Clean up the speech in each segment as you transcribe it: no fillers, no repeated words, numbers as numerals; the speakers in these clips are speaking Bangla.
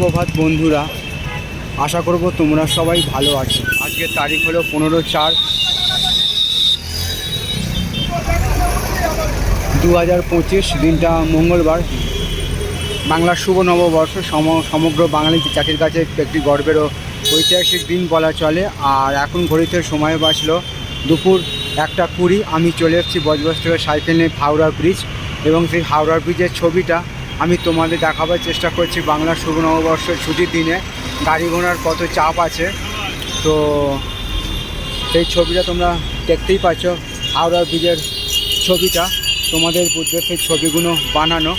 সুপ্রভাত বন্ধুরা, আশা করব তোমরা সবাই ভালো আছো। আজকের তারিখ হলো 15/4/2025, দিনটা মঙ্গলবার। বাংলার শুভ নববর্ষ সমগ্র বাঙালি জাতির কাছে একটি গর্বের ও ঐতিহাসিক দিন বলা চলে। আর এখন ঘড়িতে সময় বাজলো দুপুর 1:20। আমি চলে এসেছি বজবজ থেকে সাইকেল নিয়ে হাওড়া ব্রিজ, এবং সেই হাওড়া ব্রিজের ছবিটা আমি তোমাদের দেখাবার চেষ্টা করছি। বাংলার শুভ নববর্ষের ছুটির দিনে গাড়ি ঘোড়ার কত চাপ আছে, তো সেই ছবিটা তোমরা দেখতেই পাচ্ছ। হাওড়া ব্রিজের ছবিটা তোমাদের বুঝবে, সেই ছবিগুলো বানানো।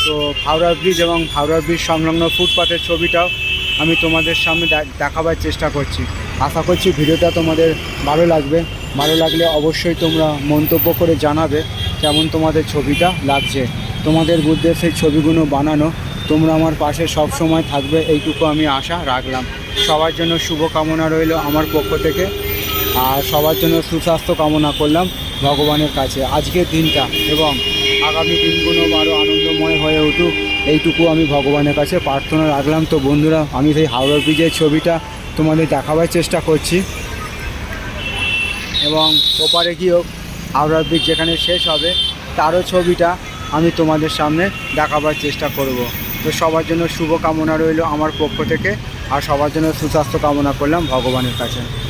তো হাওড়া ব্রিজ এবং হাওড়া ব্রিজ সংলগ্ন ফুটপাথের ছবিটাও আমি তোমাদের সামনে দেখাবার চেষ্টা করছি। আশা করছি ভিডিওটা তোমাদের ভালো লাগবে। ভালো লাগলে অবশ্যই তোমরা মন্তব্য করে জানাবে কেমন তোমাদের ছবিটা লাগছে। তোমাদের বুদ্ধে সেই ছবিগুলো বানানো, তোমরা আমার পাশে সব সময় থাকবে, এইটুকু আমি আশা রাখলাম। সবার জন্য শুভকামনা রইল আমার পক্ষ থেকে, আর সবার জন্য সুস্বাস্থ্য কামনা করলাম ভগবানের কাছে। আজকের দিনটা এবং আগামী দিনগুলো আরও আনন্দময় হয়ে উঠুক, এইটুকু আমি ভগবানের কাছে প্রার্থনা রাখলাম। তো বন্ধুরা, আমি সেই হাওড়া ব্রিজের ছবিটা তোমাদের দেখাবার চেষ্টা করছি, এবং ওপারে গিয়েও হাওড়া ব্রিজ যেখানে শেষ হবে তারও ছবিটা আমি তোমাদের সামনে দেখাবার চেষ্টা করব। তো সবার জন্য শুভকামনা রইল আমার পক্ষ থেকে, আর সবার জন্য সুস্বাস্থ্য কামনা করলাম ভগবানের কাছে।